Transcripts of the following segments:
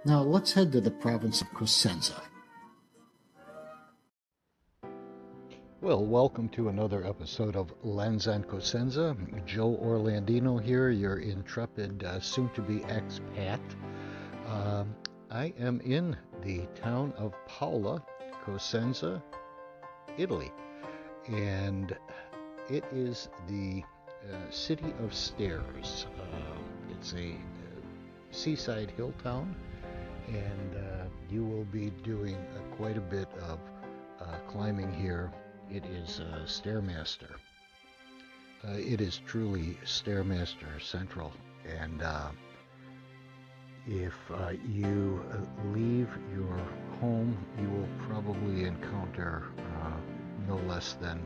Now let's head to the province of Cosenza. Well, welcome to another episode of Lens and Cosenza. Joe Orlandino here, your intrepid soon-to-be expat. I am in the town of Paola, Cosenza, Italy, and it is the city of stairs. It's a seaside hill town, and you will be doing quite a bit of climbing here. It is Stairmaster. It is truly Stairmaster Central, and if you leave your home, you will probably encounter no less than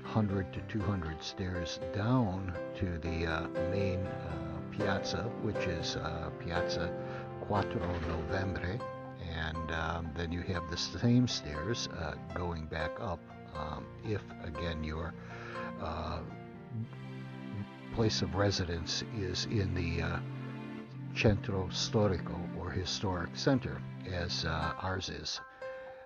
100 to 200 stairs down to the main piazza, which is Piazza Quattro Novembre, and then you have the same stairs going back up if, again, your place of residence is in the Centro Storico, or historic center, as ours is.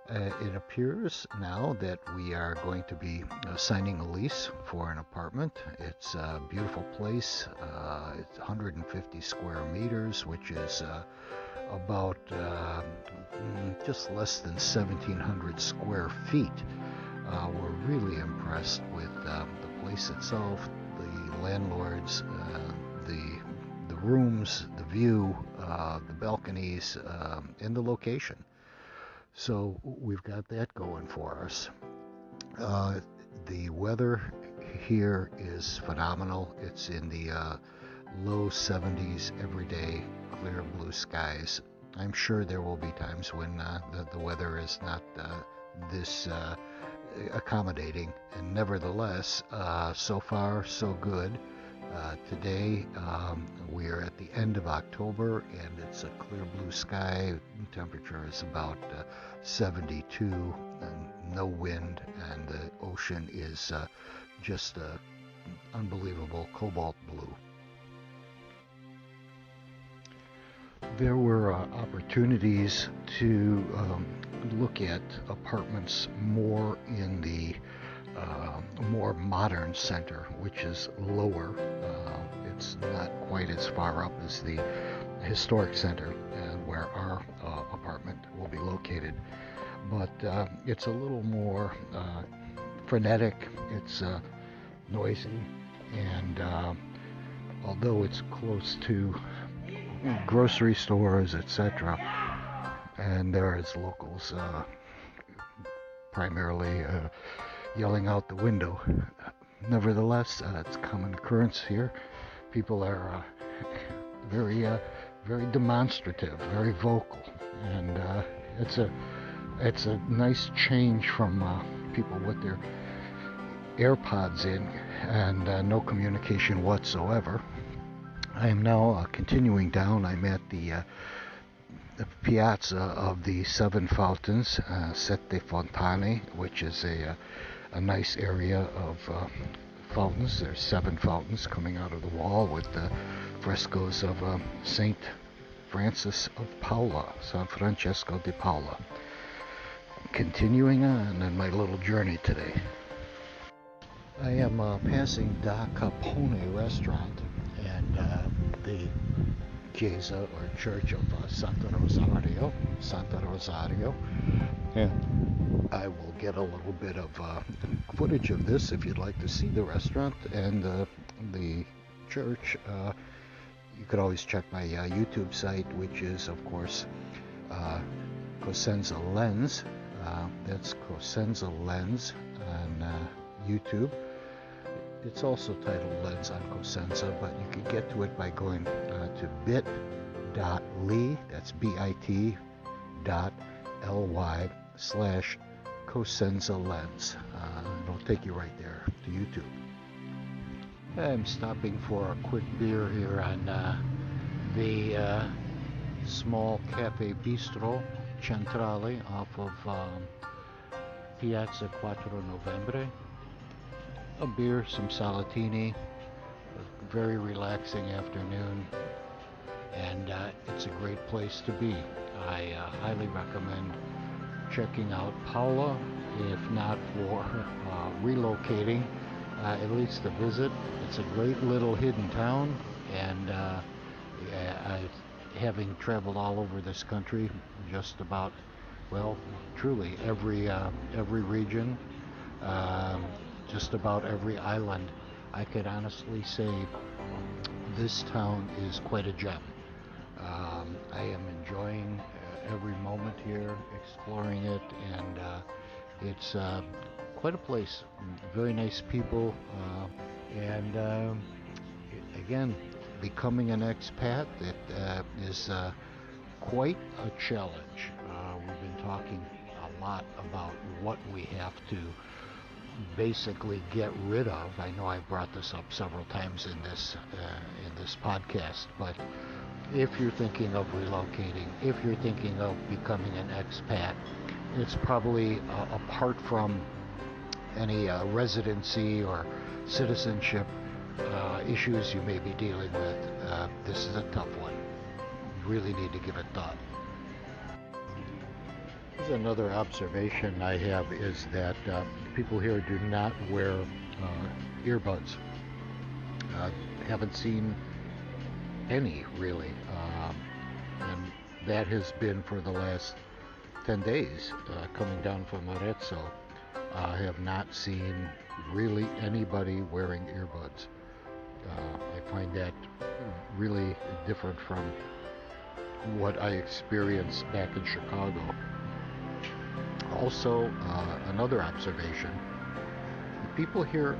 It appears now that we are going to be signing a lease for an apartment. It's a beautiful place. It's 150 square meters, which is about just less than 1,700 square feet. We're really impressed with the place itself, the landlords, the rooms, the view, the balconies, and the location. So we've got that going for us. The weather here is phenomenal. It's in the low 70s every day, clear blue skies. I'm sure there will be times when the weather is not this accommodating, and nevertheless, so far so good. Today we are at the end of October, and it's a clear blue sky. Temperature is about 72, and no wind, and the ocean is just unbelievable cobalt blue. There were opportunities to look at apartments more in the more modern center, which is lower. It's not quite as far up as the historic center where our apartment will be located, but it's a little more frenetic. It's noisy, and although it's close to grocery stores, etc., and there is locals primarily yelling out the window. Nevertheless, it's a common occurrence here. People are very demonstrative, very vocal, and it's a nice change from people with their AirPods in and no communication whatsoever. I am now continuing down. I'm at the piazza of the Seven Fountains, Sette Fontane, which is a nice area of fountains. There's 7 fountains coming out of the wall with the frescoes of Saint Francis of Paola, San Francesco di Paola. Continuing on in my little journey today. I am passing Da Capone restaurant and the Chiesa or Church of Santa Rosario, and I will get a little bit of footage of this if you'd like to see the restaurant and the church. You could always check my YouTube site, which is, of course, Cosenza Lens. That's Cosenza Lens on YouTube. It's also titled Lens on Cosenza, but you can get to it by going to bit.ly, that's bit.ly /Cosenza Lens. It'll take you right there to YouTube. I'm stopping for a quick beer here on the small Cafe Bistro Centrale off of Piazza Quattro Novembre. A beer, some salatini, a very relaxing afternoon, and it's a great place to be. I highly recommend checking out Paola, if not for relocating, at least to visit. It's a great little hidden town, and having traveled all over this country, just about, well, truly every region, just about every island, I could honestly say this town is quite a gem. I am enjoying every moment here, exploring it, and it's quite a place. Very nice people, and again, becoming an expat, it is quite a challenge. We've been talking a lot about what we have to basically get rid of. I know I brought this up several times in this podcast, but if you're thinking of relocating, if you're thinking of becoming an expat, it's probably apart from any residency or citizenship issues you may be dealing with. This is a tough one. You really need to give it thought. Another observation I have is that people here do not wear earbuds. Haven't seen any really, and that has been for the last 10 days. Coming down from Arezzo, I have not seen really anybody wearing earbuds. I find that really different from what I experienced back in Chicago. Also, another observation, people here,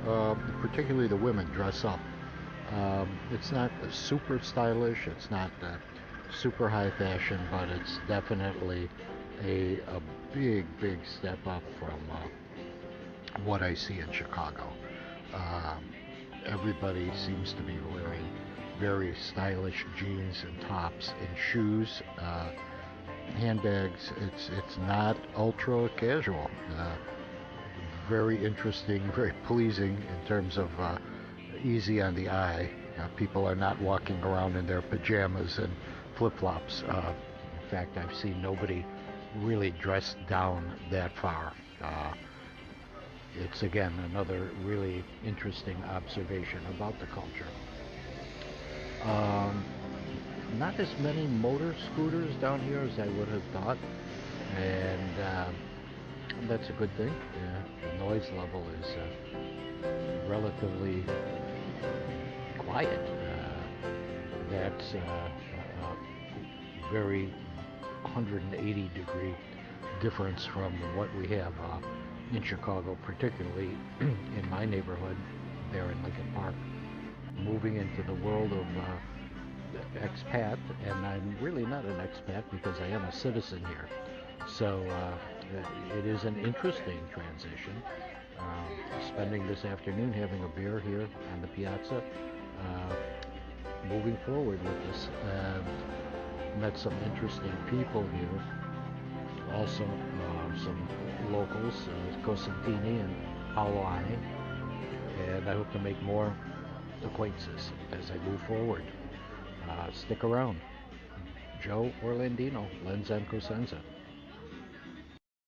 particularly the women, dress up. It's not super stylish, it's not super high fashion, but it's definitely a big step up from what I see in Chicago. Everybody seems to be wearing very stylish jeans and tops and shoes, handbags. It's not ultra casual. Very interesting, very pleasing in terms of easy on the eye. People are not walking around in their pajamas and flip-flops. In fact, I've seen nobody really dressed down that far. It's again another really interesting observation about the culture. Not as many motor scooters down here as I would have thought, and that's a good thing. The noise level is relatively quiet. That's a very 180 degree difference from what we have in Chicago, particularly in my neighborhood there in Lincoln Park. Moving into the world of expat, and I'm really not an expat because I am a citizen here. So it is an interesting transition. Spending this afternoon having a beer here on the piazza, moving forward with this. Met some interesting people here. Also some locals, Cosenza and Paola, and I hope to make more acquaintances as I move forward. Stick around. Joe Orlandino, Lens and Cosenza.